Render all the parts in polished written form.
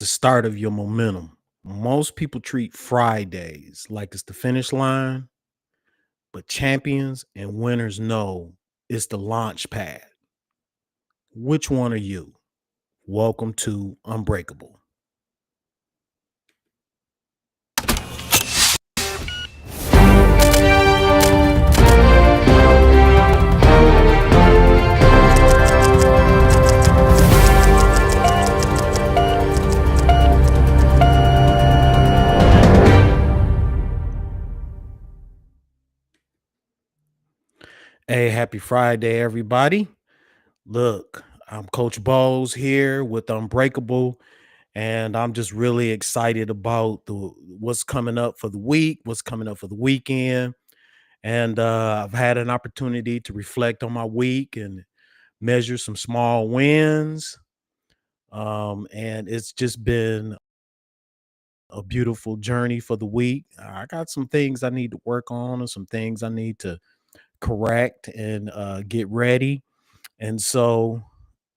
the start of your momentum. Most people treat Fridays like it's the finish line, but champions and winners know it's the launch pad. Which one are you? Welcome to Unbreakable. Hey, happy Friday, everybody. Look, I'm Coach Bowles here with Unbreakable, and I'm just really excited about the what's coming up for the week, what's coming up for the weekend. And I've had an opportunity to reflect on my week and measure some small wins. And it's just been a beautiful journey for the week. I got some things I need to work on and some things I need to correct and get ready. And so,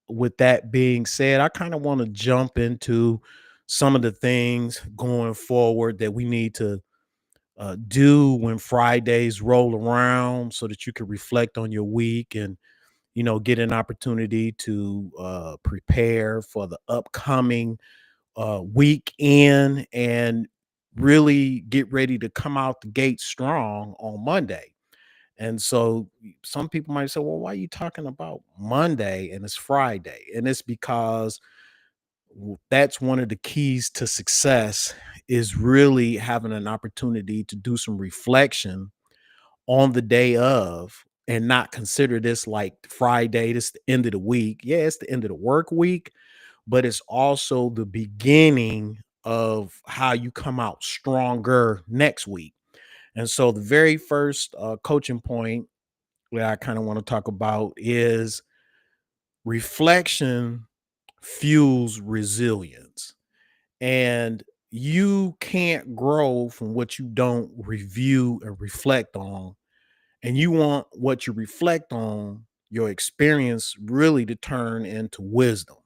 with that being said, I kind of want to jump into some of the things going forward that we need to do when Fridays roll around so that you can reflect on your week and get an opportunity to prepare for the upcoming weekend and really get ready to come out the gate strong on Monday. And so some people might say, well, why are you talking about Monday and it's Friday? And it's because that's one of the keys to success is really having an opportunity to do some reflection on the day of and not consider this like Friday, this the end of the week. Yeah, it's the end of the work week, but it's also the beginning of how you come out stronger next week. And so the very first coaching point that I kind of want to talk about is reflection fuels resilience. And you can't grow from what you don't review and reflect on. And you want what you reflect on, your experience really to turn into wisdom.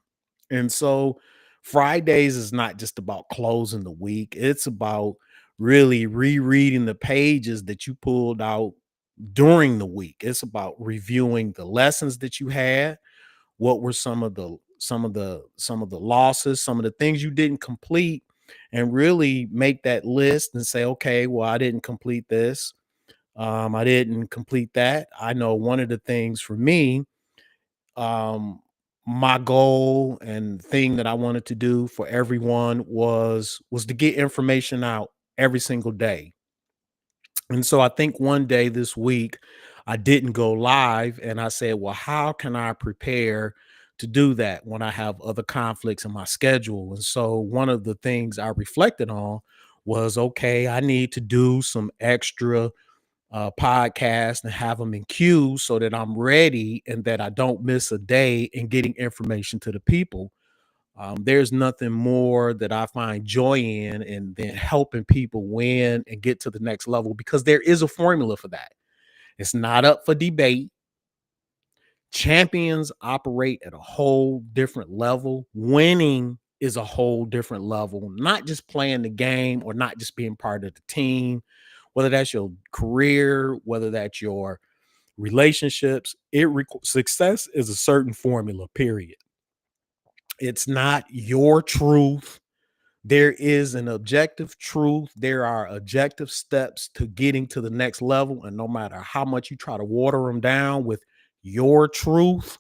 And so Fridays is not just about closing the week, it's about really rereading the pages that you pulled out during the week. It's about reviewing the lessons that you had. What were some of the losses, some of the things you didn't complete, and really make that list and say, okay, well, I didn't complete this. I didn't complete that. I know one of the things for me, um, my goal and thing that I wanted to do for everyone was to get information out every single day. And so I think one day this week I didn't go live and I said, well, how can I prepare to do that when I have other conflicts in my schedule? And so one of the things I reflected on was, okay, I need to do some extra podcasts and have them in queues so that I'm ready and that I don't miss a day in getting information to the people. There's nothing more that I find joy in and then helping people win and get to the next level because there is a formula for that. It's not up for debate. Champions operate at a whole different level. Winning is a whole different level, not just playing the game or not just being part of the team, whether that's your career, whether that's your relationships. Success is a certain formula, period. It's not your truth. There is an objective truth. There are objective steps to getting to the next level. And no matter how much you try to water them down with your truth,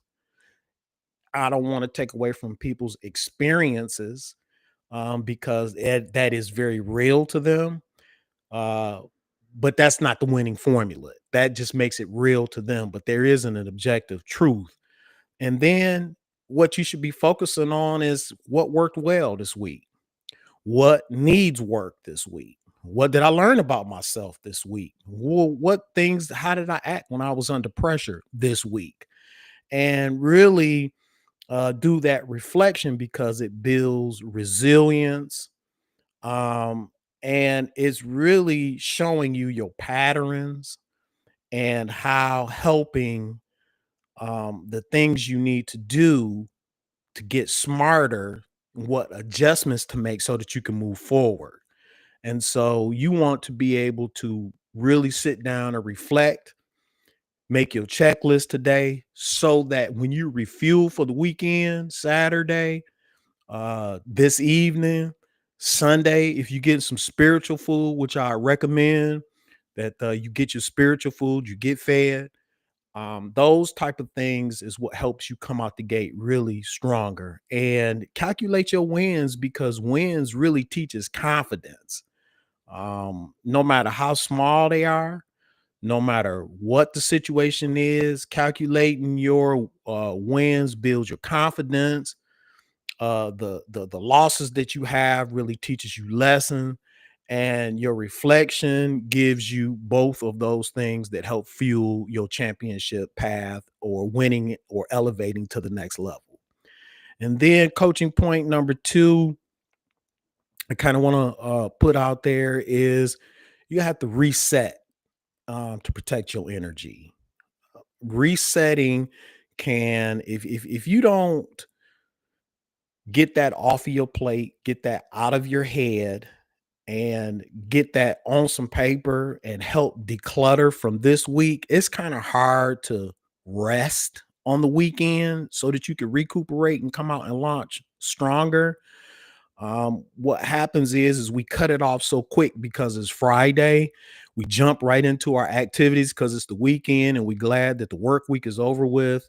I don't want to take away from people's experiences because that is very real to them. Uh, but that's not the winning formula. That just makes it real to them. But there isn't an objective truth. And then what you should be focusing on is what worked well this week. What needs work this week? What did I learn about myself this week? What things, how did I act when I was under pressure this week? And really do that reflection because it builds resilience. Um, and it's really showing you your patterns and how helping the things you need to do to get smarter what adjustments to make so that you can move forward. And so you want to be able to really sit down and reflect, make your checklist today so that when you refuel for the weekend, Saturday, this evening, Sunday, if you get some spiritual food, which I recommend that you get your spiritual food, you get fed. Those type of things is what helps you come out the gate really stronger and calculate your wins because wins really teaches confidence. No matter how small they are, no matter what the situation is, calculating your wins builds your confidence. The losses that you have really teaches you lesson, and your reflection gives you both of those things that help fuel your championship path or winning it or elevating to the next level. And then coaching point number two, I kind of want to put out there is you have to reset to protect your energy. Resetting can, if you don't get that off of your plate, get that out of your head, and get that on some paper and help declutter from this week, it's kind of hard to rest on the weekend so that you can recuperate and come out and launch stronger. What happens is we cut it off so quick because it's Friday. We jump right into our activities because it's the weekend and we're glad that the work week is over with.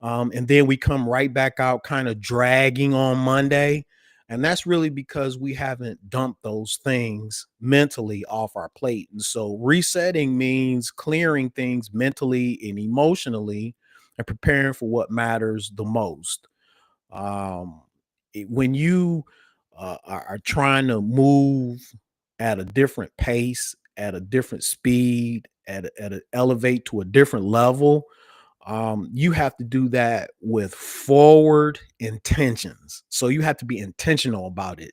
And then we come right back out kind of dragging on Monday. And that's really because we haven't dumped those things mentally off our plate. And so resetting means clearing things mentally and emotionally and preparing for what matters the most. Um, when you are trying to move at a different pace, at a different speed, at a elevate to a different level, you have to do that with forward intentions. So you have to be intentional about it.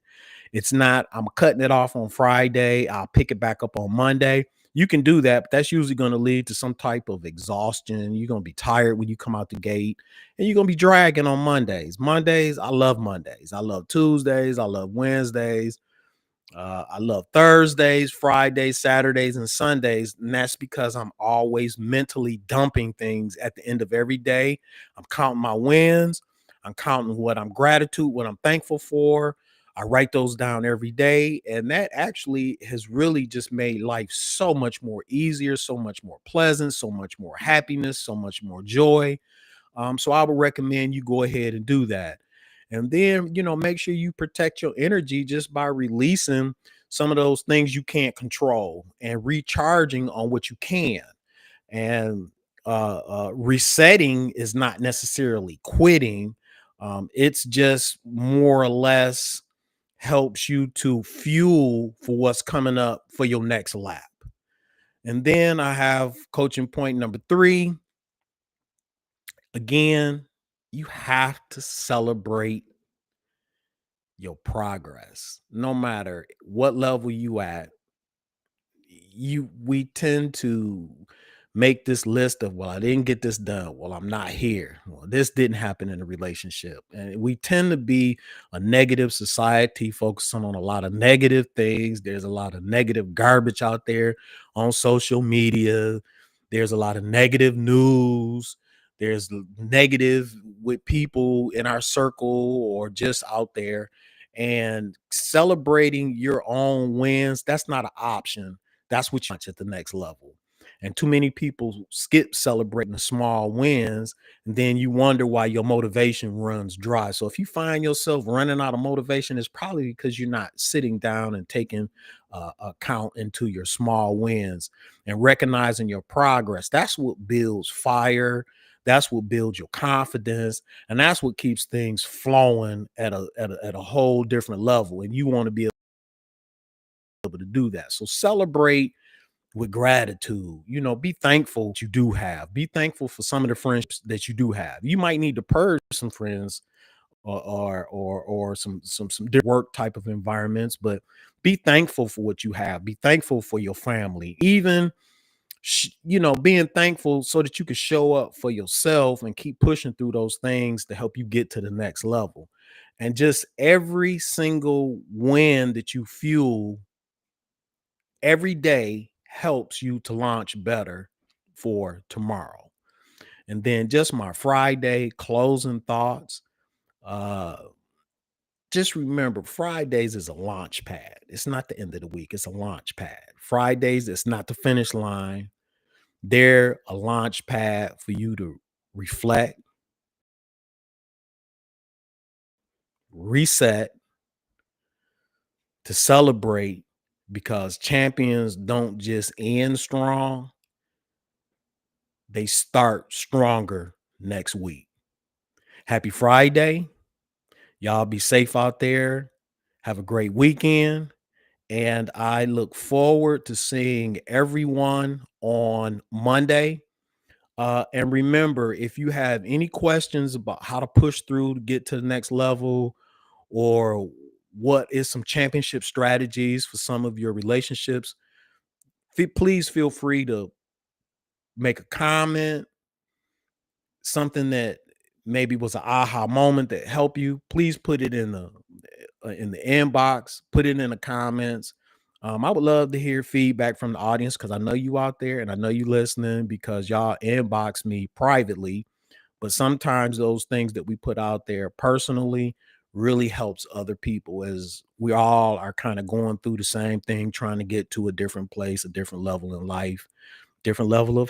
It's not, I'm cutting it off on Friday, I'll pick it back up on Monday. You can do that, but that's usually going to lead to some type of exhaustion. You're going to be tired when you come out the gate and you're going to be dragging on Mondays. Mondays, I love Mondays. I love Tuesdays. I love Wednesdays. I love Thursdays, Fridays, Saturdays, and Sundays. And that's because I'm always mentally dumping things at the end of every day. I'm counting my wins. I'm counting what I'm gratitude, what I'm thankful for. I write those down every day. And that actually has really just made life so much more easier, so much more pleasant, so much more happiness, so much more joy. So I would recommend you go ahead and do that. And then, make sure you protect your energy just by releasing some of those things you can't control and recharging on what you can. And resetting is not necessarily quitting. It's just more or less helps you to fuel for what's coming up for your next lap. And then I have coaching point number three. Again, you have to celebrate your progress. No matter what level you at, we tend to make this list of, well, I didn't get this done, well, I'm not here, well, this didn't happen in a relationship, and we tend to be a negative society focusing on a lot of negative things. There's a lot of negative garbage out there on social media. There's a lot of negative news. There's negative with people in our circle or just out there, and celebrating your own wins, that's not an option. That's what you want at the next level. And too many people skip celebrating the small wins, and then you wonder why your motivation runs dry. So if you find yourself running out of motivation, it's probably because you're not sitting down and taking account into your small wins and recognizing your progress. That's what builds fire. That's what builds your confidence, and that's what keeps things flowing at a whole different level. And you want to be able to do that. So celebrate with gratitude. Be thankful that you do have. Be thankful for some of the friendships that you do have. You might need to purge some friends or some different work type of environments, but be thankful for what you have. Be thankful for your family. Even being thankful so that you can show up for yourself and keep pushing through those things to help you get to the next level. And just every single win that you fuel every day helps you to launch better for tomorrow. And then just my Friday closing thoughts. Uh, just remember, Fridays is a launch pad. It's not the end of the week, it's a launch pad. Fridays, it's not the finish line. They're a launch pad for you to reflect, reset, to celebrate, because champions don't just end strong, they start stronger next week. Happy Friday. Y'all be safe out there. Have a great weekend. And I look forward to seeing everyone on Monday. And remember, if you have any questions about how to push through to get to the next level, or what is some championship strategies for some of your relationships, please feel free to make a comment, something that maybe was an aha moment that helped you. Please put it in the inbox, put it in the comments. I would love to hear feedback from the audience, because I know you out there and I know you listening, because y'all inbox me privately. But sometimes those things that we put out there personally really helps other people, as we all are kind of going through the same thing, trying to get to a different place, a different level in life, different level of